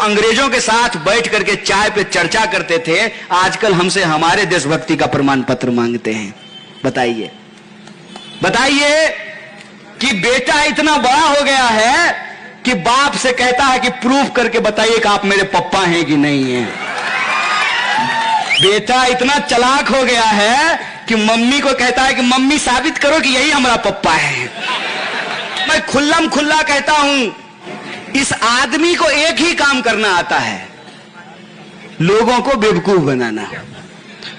अंग्रेजों के साथ बैठ करके चाय पे चर्चा करते थे, आजकल हमसे हमारे देशभक्ति का प्रमाण पत्र मांगते हैं। बताइए बताइए कि बेटा इतना बड़ा हो गया है कि बाप से कहता है कि प्रूफ करके बताइए कि आप मेरे पप्पा हैं कि नहीं हैं। बेटा इतना चालाक हो गया है कि मम्मी को कहता है कि मम्मी साबित करो कि यही हमारा पप्पा है। मैं खुल्लम खुल्ला कहता हूं, इस आदमी को एक ही काम करना आता है, लोगों को बेवकूफ बनाना,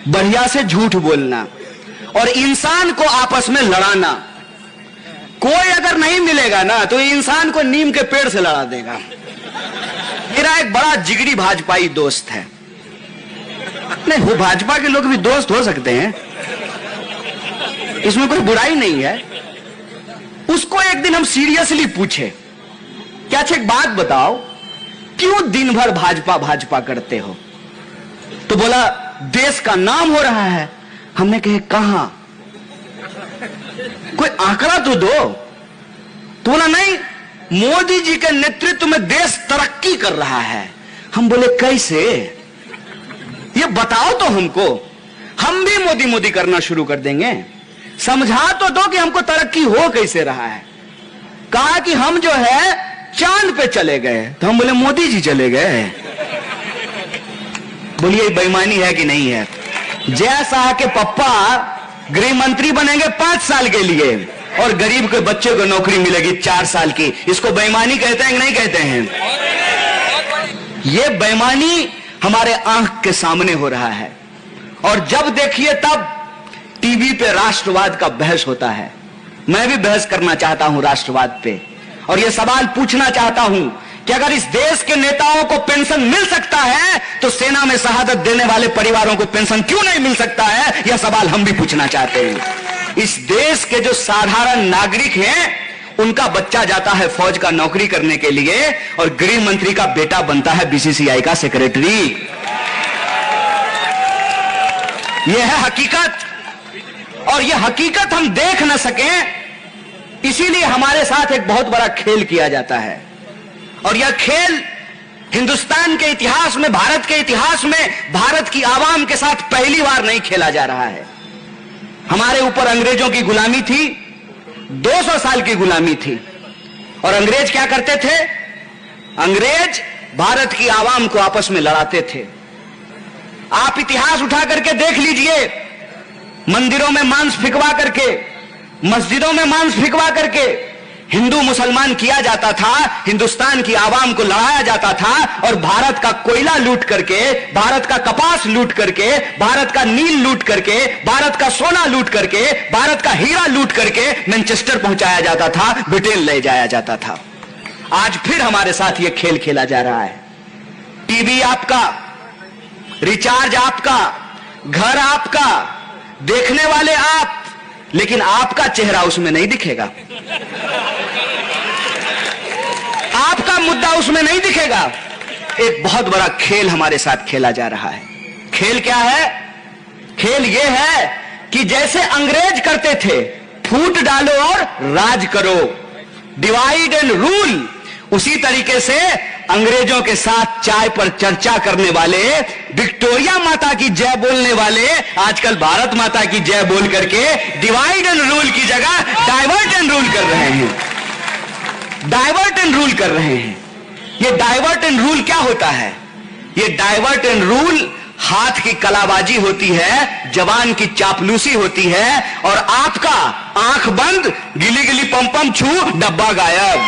बढ़िया से झूठ बोलना और इंसान को आपस में लड़ाना। कोई अगर नहीं मिलेगा ना तो इंसान को नीम के पेड़ से लड़ा देगा। मेरा एक बड़ा जिगरी भाजपाई दोस्त है, नहीं वो भाजपा के लोग भी दोस्त हो सकते हैं, इसमें कोई बुराई नहीं है। उसको एक दिन हम सीरियसली पूछे, क्या एक बात बताओ, क्यों दिन भर भाजपा भाजपा करते हो? तो बोला देश का नाम हो रहा है। हमने कहे कहां, कोई आंकड़ा तो दो। तो बोला नहीं, मोदी जी के नेतृत्व में देश तरक्की कर रहा है। हम बोले कैसे, ये बताओ तो हमको, हम भी मोदी मोदी करना शुरू कर देंगे। समझा तो दो कि हमको तरक्की हो कैसे रहा है। कहा कि हम जो है चांद पे चले गए। तो हम बोले मोदी जी चले गए। बोलिए बेईमानी है कि नहीं है? जय शाह के पप्पा गृह मंत्री बनेंगे 5 साल के लिए और गरीब के बच्चे को नौकरी मिलेगी 4 साल की। इसको बेईमानी कहते हैं कि नहीं कहते हैं? यह बेईमानी हमारे आंख के सामने हो रहा है। और जब देखिए तब टीवी पे राष्ट्रवाद का बहस होता है। मैं भी बहस करना चाहता हूं राष्ट्रवाद पे, और यह सवाल पूछना चाहता हूं कि अगर इस देश के नेताओं को पेंशन मिल सकता है तो सेना में शहादत देने वाले परिवारों को पेंशन क्यों नहीं मिल सकता है? यह सवाल हम भी पूछना चाहते हैं। इस देश के जो साधारण नागरिक हैं उनका बच्चा जाता है फौज का नौकरी करने के लिए और गृह मंत्री का बेटा बनता है बीसीसीआई का सेक्रेटरी। यह है हकीकत, और यह हकीकत हम देख न सकें, इसीलिए हमारे साथ एक बहुत बड़ा खेल किया जाता है। और यह खेल हिंदुस्तान के इतिहास में, भारत के इतिहास में भारत की आवाम के साथ पहली बार नहीं खेला जा रहा है। हमारे ऊपर अंग्रेजों की गुलामी थी, 200 साल की गुलामी थी। और अंग्रेज क्या करते थे? अंग्रेज भारत की आवाम को आपस में लड़ाते थे। आप इतिहास उठा करके देख लीजिए, मंदिरों में मांस फिकवा करके, मस्जिदों में मांस फिकवा करके हिंदू मुसलमान किया जाता था, हिंदुस्तान की आवाम को लड़ाया जाता था। और भारत का कोयला लूट करके, भारत का कपास लूट करके, भारत का नील लूट करके, भारत का सोना लूट करके, भारत का हीरा लूट करके मैनचेस्टर पहुंचाया जाता था, ब्रिटेन ले जाया जाता था। आज फिर हमारे साथ यह खेल खेला जा रहा है। टीवी आपका, रिचार्ज आपका, घर आपका, देखने वाले आप, लेकिन आपका चेहरा उसमें नहीं दिखेगा, आपका मुद्दा उसमें नहीं दिखेगा। एक बहुत बड़ा खेल हमारे साथ खेला जा रहा है। खेल क्या है? खेल यह है कि जैसे अंग्रेज करते थे, फूट डालो और राज करो, डिवाइड एंड रूल, उसी तरीके से अंग्रेजों के साथ चाय पर चर्चा करने वाले, विक्टोरिया माता की जय बोलने वाले, आजकल भारत माता की जय बोल करके डिवाइड एंड रूल की जगह डाइवर्ट एंड रूल कर रहे हैं। डाइवर्ट एंड रूल कर रहे हैं। ये डाइवर्ट एंड रूल क्या होता है? ये डाइवर्ट एंड रूल हाथ की कलाबाजी होती है, जवान की चापलूसी होती है, और आपका आंख बंद, गिली गिली पम छू, डब्बा गायब।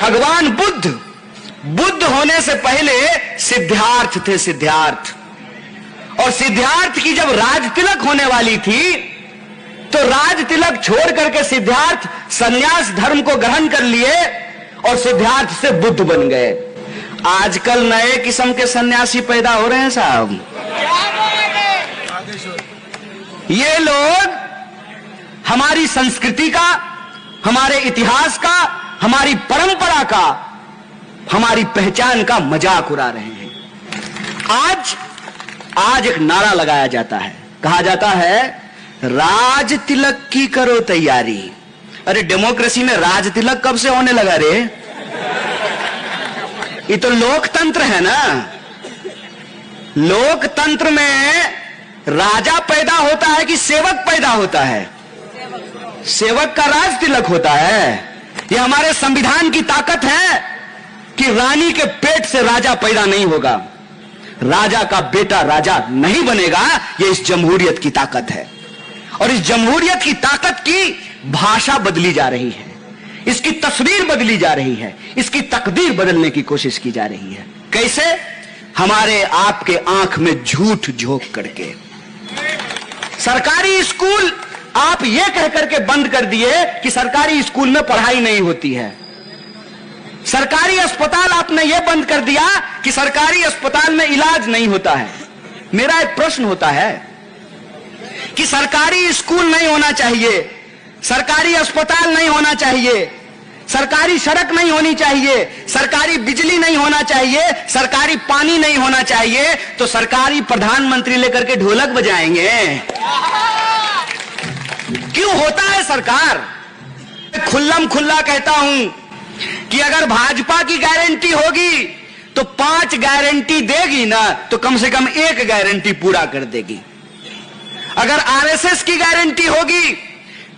भगवान बुद्ध होने से पहले सिद्धार्थ थे, सिद्धार्थ। और सिद्धार्थ की जब राज तिलक होने वाली थी तो राज तिलक छोड़ करके सिद्धार्थ सन्यास धर्म को ग्रहण कर लिए और सिद्धार्थ से बुद्ध बन गए। आजकल नए किस्म के सन्यासी पैदा हो रहे हैं साहब। ये लोग हमारी संस्कृति का, हमारे इतिहास का, हमारी परंपरा का, हमारी पहचान का मजाक उड़ा रहे हैं। आज एक नारा लगाया जाता है, कहा जाता है राज तिलक की करो तैयारी। अरे डेमोक्रेसी में राज तिलक कब से होने लगा रे? ये तो लोकतंत्र है ना। लोकतंत्र में राजा पैदा होता है कि सेवक पैदा होता है? सेवक का राज तिलक होता है। ये हमारे संविधान की ताकत है कि रानी के पेट से राजा पैदा नहीं होगा, राजा का बेटा राजा नहीं बनेगा। ये इस जमहूरियत की ताकत है। और इस जमहूरियत की ताकत की भाषा बदली जा रही है, इसकी तस्वीर बदली जा रही है, इसकी तकदीर बदलने की कोशिश की जा रही है। कैसे? हमारे आपके आंख में झूठ झोंक करके। सरकारी स्कूल आप यह कह करके बंद कर दिए कि सरकारी स्कूल में पढ़ाई नहीं होती है। सरकारी अस्पताल आपने यह बंद कर दिया कि सरकारी अस्पताल में इलाज नहीं होता है। मेरा एक प्रश्न होता है कि सरकारी स्कूल नहीं होना चाहिए, सरकारी अस्पताल नहीं होना चाहिए, सरकारी सड़क नहीं होनी चाहिए, सरकारी बिजली नहीं होना चाहिए, सरकारी पानी नहीं होना चाहिए, तो सरकारी प्रधानमंत्री लेकर के ढोलक बजाएंगे? क्यों होता है सरकार? खुल्लम खुल्ला कहता हूं कि अगर भाजपा की गारंटी होगी तो 5 गारंटी देगी ना, तो कम से कम 1 गारंटी पूरा कर देगी। अगर आरएसएस की गारंटी होगी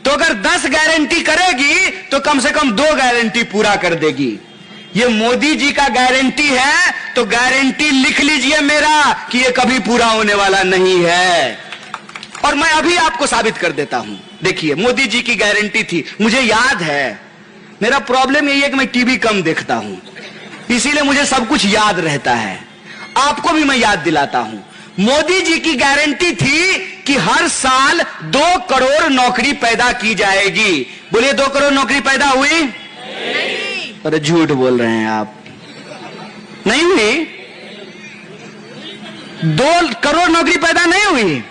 तो अगर 10 गारंटी करेगी तो कम से कम 2 गारंटी पूरा कर देगी। ये मोदी जी का गारंटी है तो गारंटी लिख लीजिए मेरा कि ये कभी पूरा होने वाला नहीं है। और मैं अभी आपको साबित कर देता हूं। देखिए, मोदी जी की गारंटी थी, मुझे याद है। मेरा प्रॉब्लम यही है कि मैं टीवी कम देखता हूं, इसीलिए मुझे सब कुछ याद रहता है। आपको भी मैं याद दिलाता हूं। मोदी जी की गारंटी थी कि हर साल 2 करोड़ नौकरी पैदा की जाएगी। बोलिए, 2 करोड़ नौकरी पैदा हुई? नहीं। अरे झूठ बोल रहे हैं आप, नहीं हुई? 2 करोड़ नौकरी पैदा नहीं हुई?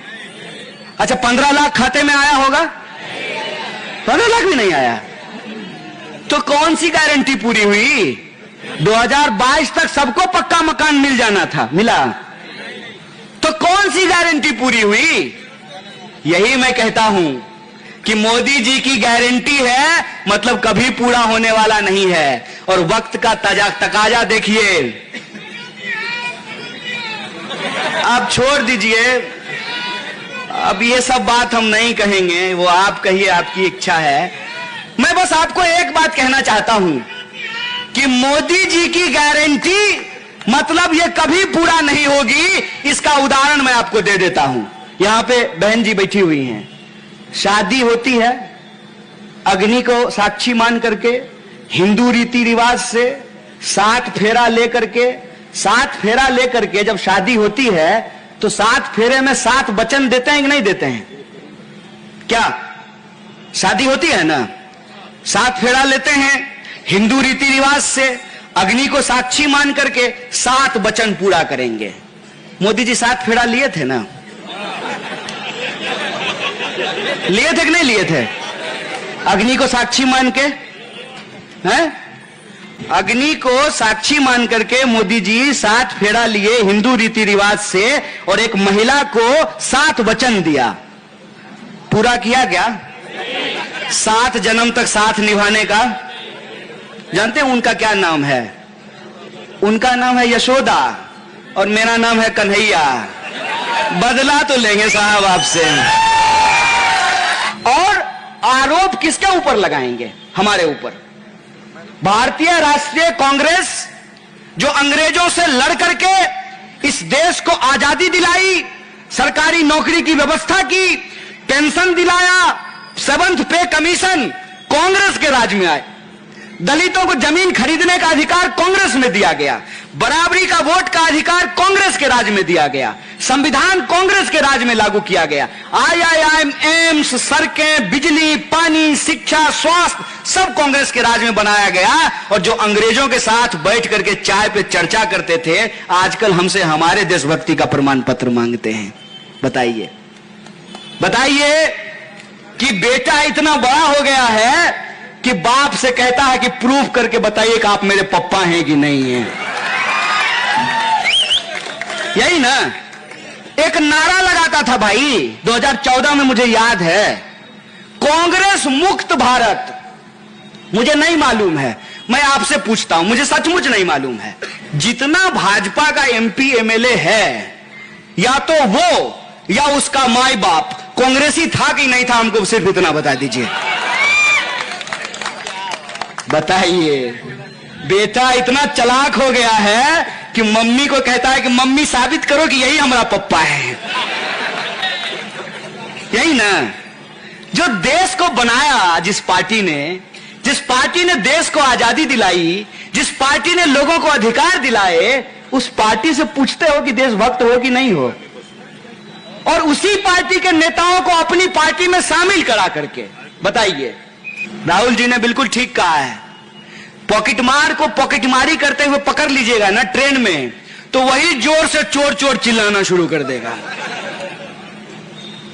अच्छा, 15 लाख खाते में आया होगा? 15 लाख भी नहीं आया। तो कौन सी गारंटी पूरी हुई? 2022 तक सबको पक्का मकान मिल जाना था, मिला? तो कौन सी गारंटी पूरी हुई? यही मैं कहता हूं कि मोदी जी की गारंटी है मतलब कभी पूरा होने वाला नहीं है। और वक्त का तकाजा देखिए। आप छोड़ दीजिए, अब ये सब बात हम नहीं कहेंगे, वो आप कहिए, आपकी इच्छा है। मैं बस आपको एक बात कहना चाहता हूं कि मोदी जी की गारंटी मतलब ये कभी पूरा नहीं होगी। इसका उदाहरण मैं आपको दे देता हूं। यहां पे बहन जी बैठी हुई हैं, शादी होती है अग्नि को साक्षी मान करके, हिंदू रीति रिवाज से 7 फेरा लेकर के जब शादी होती है तो 7 फेरे में 7 वचन देते हैं कि नहीं देते हैं? क्या शादी होती है ना, 7 फेरा लेते हैं हिंदू रीति रिवाज से, अग्नि को साक्षी मान करके 7 वचन पूरा करेंगे। मोदी जी 7 फेरा लिए थे ना? लिए थे कि नहीं लिए थे? अग्नि को साक्षी मान के, हैं? अग्नि को साक्षी मान करके मोदी जी 7 फेरा लिए हिंदू रीति रिवाज से, और एक महिला को 7 वचन दिया। पूरा किया क्या? 7 जन्म तक साथ निभाने का। जानते हैं उनका क्या नाम है? उनका नाम है यशोदा और मेरा नाम है कन्हैया। बदला तो लेंगे साहब आपसे। और आरोप किसके ऊपर लगाएंगे? हमारे ऊपर। भारतीय राष्ट्रीय कांग्रेस जो अंग्रेजों से लड़ करके इस देश को आजादी दिलाई, सरकारी नौकरी की व्यवस्था की, पेंशन दिलाया, 7th पे कमीशन कांग्रेस के राज में आए। दलितों को जमीन खरीदने का अधिकार कांग्रेस में दिया गया, बराबरी का वोट का अधिकार कांग्रेस के राज में दिया गया, संविधान कांग्रेस के राज में लागू किया गया, IIM, एम्स, सड़कें, बिजली, पानी, शिक्षा, स्वास्थ्य सब कांग्रेस के राज में बनाया गया। और जो अंग्रेजों के साथ बैठ करके चाय पे चर्चा करते थे, आजकल हमसे हमारे देशभक्ति का प्रमाण पत्र मांगते हैं। बताइए कि बेटा इतना बड़ा हो गया है कि बाप से कहता है कि प्रूफ करके बताइए कि आप मेरे पप्पा हैं कि नहीं हैं। यही ना एक नारा लगाता था भाई 2014 में, मुझे याद है, कांग्रेस मुक्त भारत। मुझे नहीं मालूम है, मैं आपसे पूछता हूं, मुझे सचमुच नहीं मालूम है। जितना भाजपा का एमपी एमएलए है, या तो वो या उसका माई बाप कांग्रेसी था कि नहीं था, हमको सिर्फ इतना बता दीजिए। बताइए, बेटा इतना चालाक हो गया है कि मम्मी को कहता है कि मम्मी साबित करो कि यही हमारा पप्पा है। यही ना, जो देश को बनाया, जिस पार्टी ने देश को आजादी दिलाई, जिस पार्टी ने लोगों को अधिकार दिलाए, उस पार्टी से पूछते हो कि देशभक्त हो कि नहीं हो, और उसी पार्टी के नेताओं को अपनी पार्टी में शामिल करा करके। बताइए, राहुल जी ने बिल्कुल ठीक कहा है, पॉकेटमार को पॉकेटमारी करते हुए पकड़ लीजिएगा ना ट्रेन में, तो वही जोर से चोर चोर चिल्लाना शुरू कर देगा,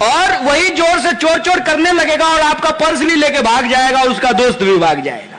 और वही जोर से चोर चोर करने लगेगा, और आपका पर्स भी लेके भाग जाएगा, और उसका दोस्त भी भाग जाएगा।